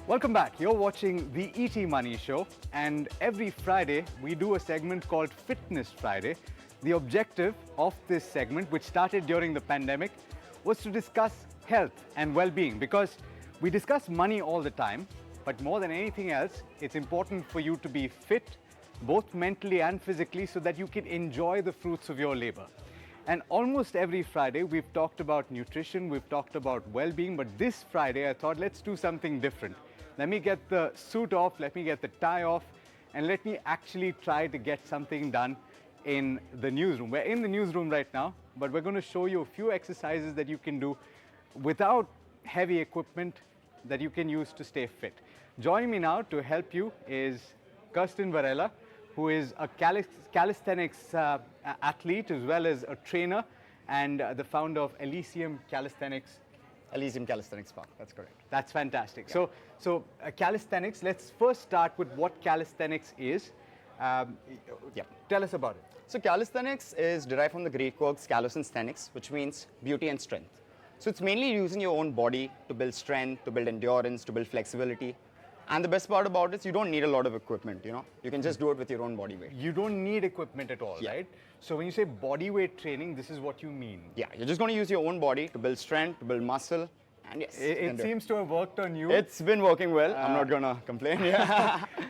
Welcome back. You're watching the ET Money Show, and every Friday we do a segment called Fitness Friday. The objective of this segment, which started during the pandemic, was to discuss health and well-being, because we discuss money all the time, but more than anything else, it's important for you to be fit, both mentally and physically, so that you can enjoy the fruits of your labor. And almost every Friday, we've talked about nutrition, we've talked about well-being, but this Friday, I thought, let's do something different. Let me get the suit off, let me get the tie off, and let me actually try to get something done in the newsroom. We're in the newsroom right now, but we're going to show you a few exercises that you can do without heavy equipment that you can use to stay fit. Joining me now to help you is Kirsten Varela, who is a calisthenics athlete as well as a trainer and the founder of Elysium Calisthenics. Elysium Calisthenics Park, that's correct. That's fantastic. Yeah. So calisthenics, let's first start with what calisthenics is. Tell us about it. So calisthenics is derived from the Greek words kalos and sthenics, which means beauty and strength. So it's mainly using your own body to build strength, to build endurance, to build flexibility. And the best part about it is you don't need a lot of equipment, you know. You can just do it with your own body weight. You don't need equipment at all, right? So when you say body weight training, this is what you mean? Yeah, you're just going to use your own body to build strength, to build muscle, and yes. It seems to have worked on you. It's been working well. I'm not going to complain.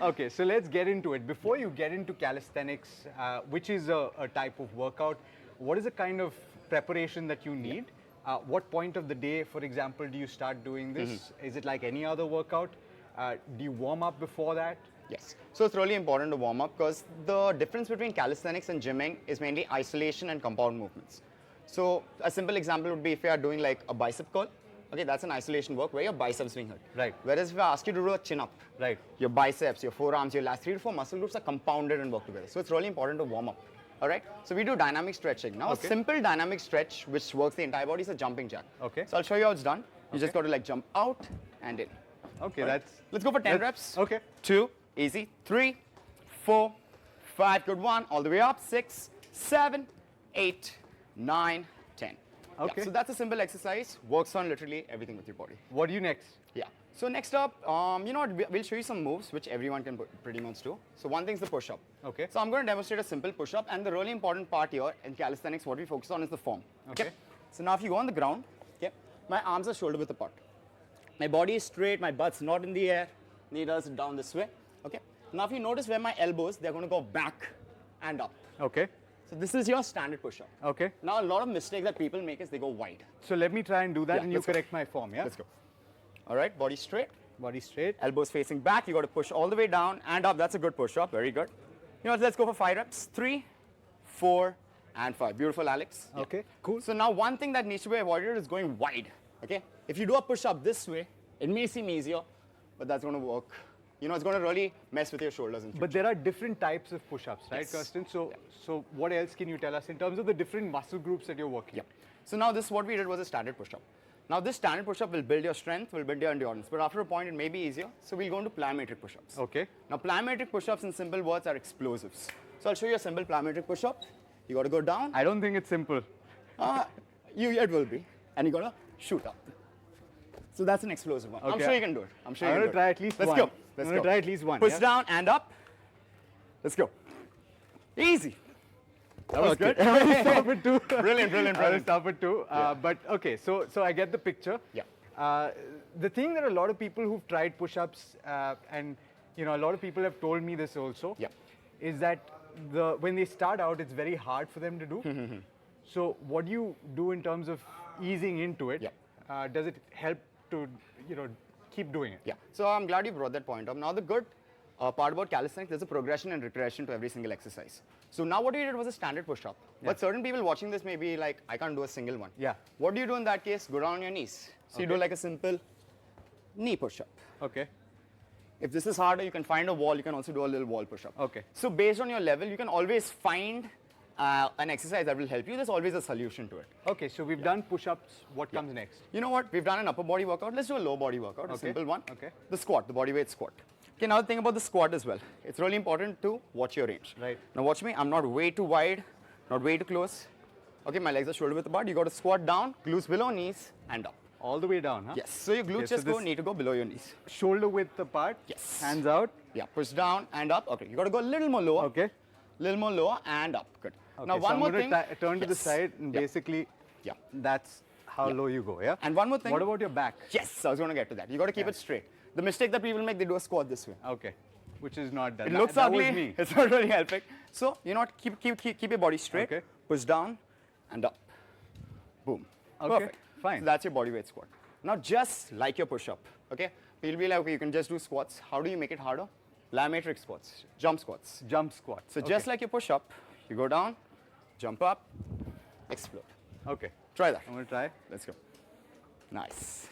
Okay, so let's get into it. Before you get into calisthenics, which is a type of workout, what is the kind of preparation that you need? What point of the day, for example, do you start doing this? Is it like any other workout? Do you warm up before that? Yes. So it's really important to warm up, because the difference between calisthenics and gymming is mainly isolation and compound movements. So a simple example would be if you are doing like a bicep curl. Okay, that's an isolation work where your biceps being hurt. Right. Whereas if I ask you to do a chin up, right, your biceps, your forearms, your last 3 to 4 muscle groups are compounded and work together. So it's really important to warm up. All right. So we do dynamic stretching. Now, a simple dynamic stretch which works the entire body is a jumping jack. Okay. So I'll show you how it's done. You just got to like jump out and in. Okay, right. Let's go for 10 reps. Okay. 2, easy. 3, 4, 5, good one. All the way up. 6, 7, 8, 9, 10. Okay. Yeah, so that's a simple exercise. Works on literally everything with your body. What do you next? Yeah. So next up, you know what? We'll show you some moves which everyone can pretty much do. So one thing is the push-up. Okay. So I'm going to demonstrate a simple push-up, and the really important part here in calisthenics, what we focus on is the form. Okay. So now if you go on the ground, my arms are shoulder width apart. My body is straight, my butt's not in the air, knees down this way. Okay. Now if you notice where my elbows, they're going to go back and up. Okay. So this is your standard push-up. Okay. Now a lot of mistakes that people make is they go wide. So let me try and do that, and you correct my form, yeah? Let's go. All right, body straight. Body straight. Elbows facing back. You got to push all the way down and up. That's a good push-up. Very good. You know what, let's go for 5 reps. 3, 4, and 5. Beautiful, Alex. Okay, cool. So now one thing that needs to be avoided is going wide. Okay? If you do a push-up this way, it may seem easier, but that's going to work. You know, it's going to really mess with your shoulders in future. But there are different types of push-ups, right, Kirsten? So what else can you tell us in terms of the different muscle groups that you're working? Yeah. So now this, what we did was a standard push-up. Now this standard push-up will build your strength, will build your endurance. But after a point, it may be easier. So we'll go into plyometric push-ups. Okay. Now plyometric push-ups, in simple words, are explosives. So I'll show you a simple plyometric push-up. You got to go down. I don't think it's simple. It will be. And you got to shoot up. So that's an explosive one. Okay. I'm sure you can do it. I'm sure you can do it. Try at least one. Let's go. I'm going to try at least one. Push down and up. Let's go. Easy. That was good. Stop it too. Brilliant. I will stop it too. But okay, so I get the picture. Yeah. The thing that a lot of people who've tried push-ups, and you know, a lot of people have told me this also, is that when they start out, it's very hard for them to do. So what do you do in terms of easing into it? Does it help to, you know, keep doing it? Yeah. So I'm glad you brought that point up. Now the good part about calisthenics, there's a progression and regression to every single exercise. So now what we did was a standard push-up. But certain people watching this may be like, I can't do a single one. Yeah. What do you do in that case? Go down on your knees. So you do like a simple knee push-up. Okay. If this is harder, you can find a wall. You can also do a little wall push-up. Okay. So based on your level, you can always find an exercise that will help you. There's always a solution to it. Okay, so we've done push-ups. What comes next? You know what? We've done an upper body workout. Let's do a lower body workout, a simple one. Okay. The squat, the bodyweight squat. Okay, now think about the squat as well. It's really important to watch your range. Right. Now watch me. I'm not way too wide, not way too close. Okay, my legs are shoulder width apart. You got to squat down, glutes below knees, and up. All the way down, huh? Yes. So your glutes Okay, so need to go below your knees. Shoulder width apart. Yes. Hands out. Yeah. Push down and up. Okay. You got to go a little more lower. Okay. Little more lower and up. Good. Okay, Now so one I'm more gonna thing. turn to the side and basically that's how low you go, yeah? And one more thing. What about your back? Yes, I was going to get to that. You got to keep it straight. The mistake that people make, they do a squat this way. Okay. Which is not done. It looks that ugly. Was me. It's not really helping. So, you know what? Keep your body straight. Okay. Push down and up. Boom. Okay, Perfect. fine. So that's your body weight squat. Now, just like your push-up, okay? You'll be like, okay, you can just do squats. How do you make it harder? Plyometric squats, jump squats. Jump squats. So just like your push-up, you go down, jump up, explode. Okay. Try that. I'm going to try. Let's go. Nice.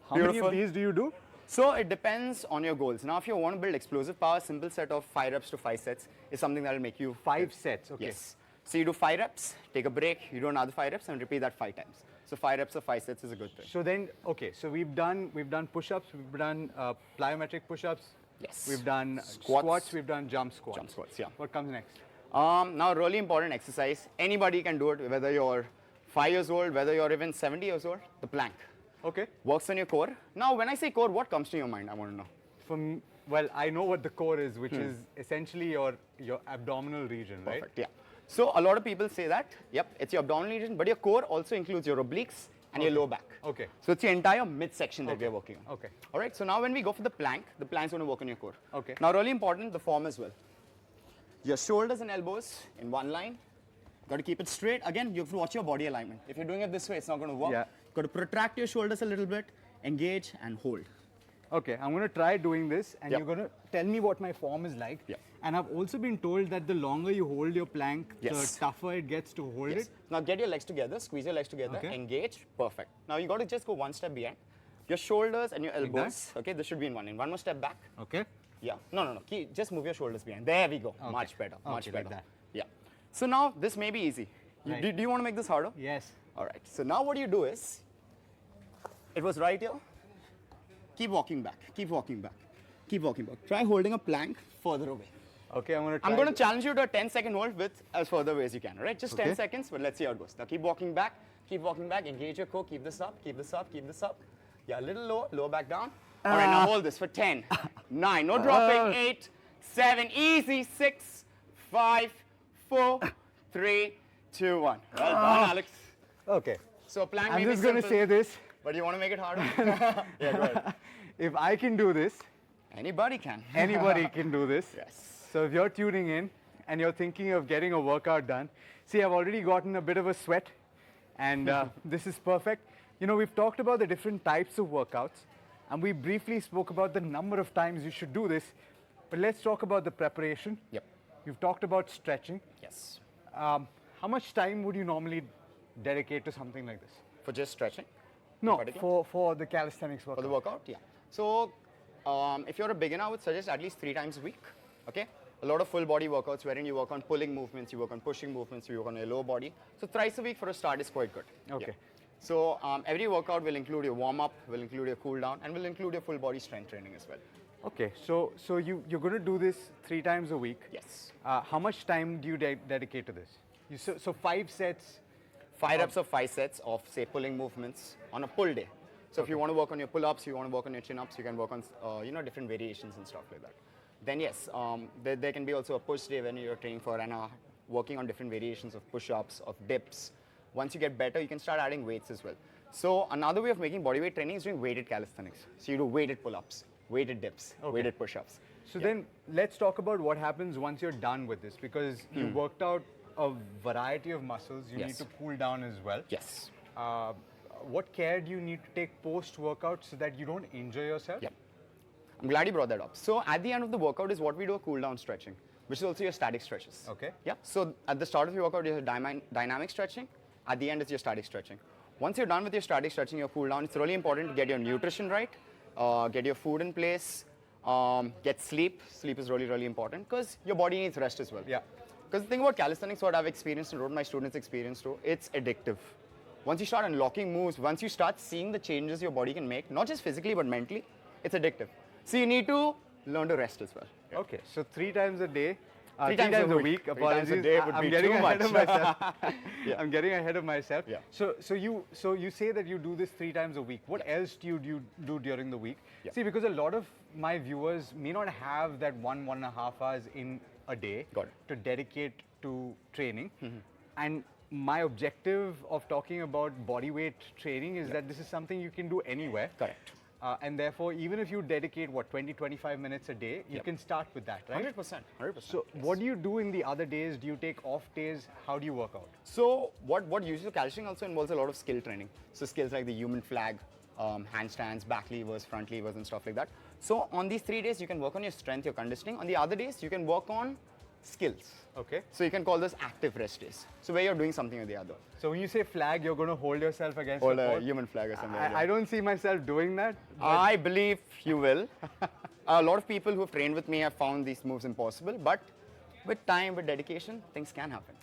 How many Beautiful. of these do you do? So it depends on your goals. Now, if you want to build explosive power, simple set of 5 reps to 5 sets is something that will make you 5 sets, okay. Yes. So you do 5 reps, take a break, you do another 5 reps, and repeat that 5 times. So 5 reps of 5 sets is a good thing. So then, okay, so we've done push-ups, we've done plyometric push-ups. Yes. We've done squats, we've done jump squats. Jump squats, yeah. What comes next? Now, a really important exercise. Anybody can do it, whether you're 5 years old, whether you're even 70 years old. The plank. Okay. Works on your core. Now, when I say core, what comes to your mind? I want to know. Well, I know what the core is, which is essentially your abdominal region, right? Perfect, yeah. So a lot of people say that, yep, it's your abdominal region, but your core also includes your obliques and your lower back. Okay. So it's your entire midsection that we're working on. Okay. All right, so now when we go for the plank's going to work on your core. Okay. Now, really important, the form as well. Your shoulders and elbows in one line. Got to keep it straight. Again, you have to watch your body alignment. If you're doing it this way, it's not going to work. Yeah. Got to protract your shoulders a little bit, engage and hold. Okay, I'm going to try doing this, and Yep. you're going to tell me what my form is like. Yep. And I've also been told that the longer you hold your plank, Yes. the tougher it gets to hold it. Now get your legs together, squeeze your legs together, Okay. engage, perfect. Now you got to just go one step behind. Your shoulders and your elbows, okay, this should be in one. In one more step back. Okay. Yeah, no. Just move your shoulders behind. There we go. Okay. Much better, much Okay, like better. that. Yeah. So now this may be easy. Right. Do you want to make this harder? Yes. All right. So now what you do is, it was right here. Keep walking back. Keep walking back. Keep walking back. Try holding a plank further away. Okay, I'm going to try. I'm going to challenge you to a 10-second hold with as further away as you can. All right? Just 10 Okay. seconds, but let's see how it goes. Now keep walking back. Keep walking back. Engage your core. Keep this up. Keep this up. Keep this up. Yeah, a little lower. Lower back down. All right, now hold this for 10, 9. No dropping. 8, 7. Easy. 6, 5, 4, 3, 2, 1. Well done, Alex. Okay. So plank I'm may be just going to simple, say this. but you want to make it harder? Yeah, go ahead. If I can do this, Anybody can. anybody can do this. Yes. So if you're tuning in and you're thinking of getting a workout done, see, I've already gotten a bit of a sweat, and this is perfect. You know, we've talked about the different types of workouts, and we briefly spoke about the number of times you should do this, but let's talk about the preparation. Yep. You've talked about stretching. Yes. How much time would you normally dedicate to something like this? For just stretching? No, particular? for the calisthenics workout. For the workout, yeah. So if you're a beginner, I would suggest at least 3 times a week. Okay. A lot of full body workouts wherein you work on pulling movements, you work on pushing movements, you work on your lower body. So thrice a week for a start is quite good. Okay. Yeah. So every workout will include your warm up, will include your cool down, and will include your full body strength training as well. Okay, so you're going to do this 3 times a week. Yes. How much time do you dedicate to this? So 5 sets. 5 reps of 5 sets of, say, pulling movements on a pull day. So if you want to work on your pull-ups, you want to work on your chin-ups, you can work on, different variations and stuff like that. Then yes, there can be also a push day when you're training for and working on different variations of push-ups, of dips. Once you get better, you can start adding weights as well. So another way of making bodyweight training is doing weighted calisthenics. So you do weighted pull-ups, weighted dips, weighted push-ups. So then let's talk about what happens once you're done with this, because you worked out a variety of muscles. You need to cool down as well. Yes. What care do you need to take post-workout so that you don't injure yourself? Yep. I'm glad you brought that up. So at the end of the workout is what we do a cool down stretching, which is also your static stretches. Okay. Yeah. So at the start of your workout, you have dynamic stretching. At the end, it's your static stretching. Once you're done with your static stretching, your cool down, it's really important to get your nutrition right, get your food in place, get sleep. Sleep is really, really important because your body needs rest as well. Yeah. Because the thing about calisthenics, what I've experienced and what my students experience too, it's addictive. Once you start unlocking moves, once you start seeing the changes your body can make, not just physically but mentally, it's addictive. So you need to learn to rest as well. Okay, so 3 times a day, Three 3 times times a a week. week. 3 times Apologies. a day would I'm be getting too ahead much. of myself. Yeah. I'm getting ahead of myself. Yeah. So you say that you do this 3 times a week. What else do you do during the week? Yeah. See, because a lot of my viewers may not have that 1.5 hours in a day Got it. to dedicate to training. And my objective of talking about bodyweight training is that this is something you can do anywhere. Correct. And therefore, even if you dedicate, 20-25 minutes a day, you can start with that, right? 100%. 100%. So what do you do in the other days? Do you take off days? How do you work out? So what usually calisthenics also involves a lot of skill training. So skills like the human flag, handstands, back levers, front levers, and stuff like that. So on these 3 days, you can work on your strength, your conditioning. On the other days, you can work on skills. Okay. So you can call this active rest days. So where you're doing something or the other. So when you say flag, you're going to hold yourself against Or the a pole? human flag or something. I don't see myself doing that. I believe you will. A lot of people who have trained with me have found these moves impossible, but with time, with dedication, things can happen.